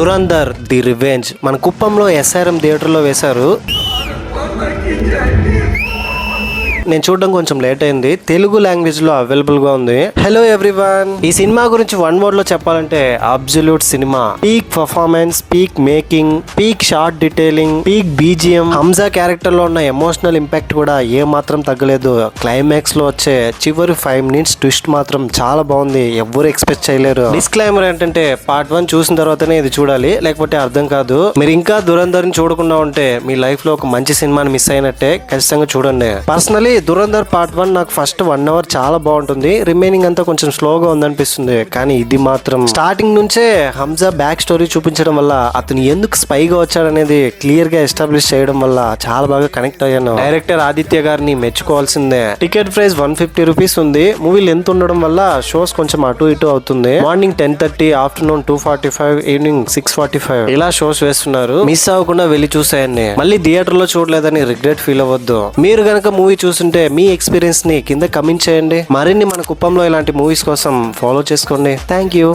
Dhurandhar the revenge మన కుప్పంలో SRM థియేటర్లో వేశారు. నేను చూడడం కొంచెం లేట్ అయింది. తెలుగు లాంగ్వేజ్ లో అవైలబుల్ గా ఉంది. హలో ఎవ్రీవన్, ఈ సినిమా గురించి వన్ వర్డ్ లో చెప్పాలంటే absolute cinema. Peak performance, peak making, peak short detailing, peak BGM. Hamza character లో ఉన్న ఎమోషనల్ ఇంపాక్ట్ కూడా ఏ మాత్రం తగ్గలేదు. క్లైమాక్స్ లో వచ్చే చివరి 5 minutes ట్విస్ట్ మాత్రం చాలా బాగుంది. ఎవ్వరు ఎక్స్పెక్ట్ చేయలేరు. డిస్క్లైమర్ ఏంటంటే పార్ట్ 1 చూసిన తర్వాతనే ఇది చూడాలి, లేకపోతే అర్థం కాదు. మీరు ఇంకా దురంధర్ ని చూడకుండా ఉంటే మీ లైఫ్ లో ఒక మంచి సినిమాని మిస్ అయినట్టే. ఖచ్చితంగా చూడండి. పర్సనలీ దురంధర్ పార్ట్ 1 నాకు ఫస్ట్ 1 hour చాలా బాగుంటుంది. రిమైనింగ్ అంతా కొంచెం స్లోగా ఉందనిపిస్తుంది. కానీ ఇది మాత్రం స్టార్టింగ్ నుంచే హంజా బ్యాక్ స్టోరీ చూపించడం వల్ల, అతను ఎందుకు స్పైగా వచ్చాడనేది క్లియర్ గా ఎస్టాబ్లిష్ చేయడం వల్ల చాలా బాగా కనెక్ట్ అయ్యాను. డైరెక్టర్ ఆదిత్య గారిని మెచ్చుకోవాల్సిందే. టికెట్ ప్రైస్ 150 రూపీస్ ఉంది. మూవీ లెంత్ ఉండడం వల్ల షోస్ కొంచెం అటు ఇటు అవుతుంది. మార్నింగ్ 10:30, ఆఫ్టర్నూన్ 2:45, ఈవినింగ్ 6:45 ఇలా షోస్ వేస్తున్నారు. మిస్ అవ్వకుండా వెళ్ళి చూసేయండి. మళ్ళీ థియేటర్ లో చూడలేదని రిగ్రెట్ ఫీల్ అవ్వద్దు. మీరు గనక మూవీ చూస్తుంటే మీ ఎక్స్పీరియన్స్ ని కింద కమెంట్ చేయండి. మరిన్ని మన కుప్పంలో ఇలాంటి మూవీస్ కోసం ఫాలో చేసుకోండి. Thank you.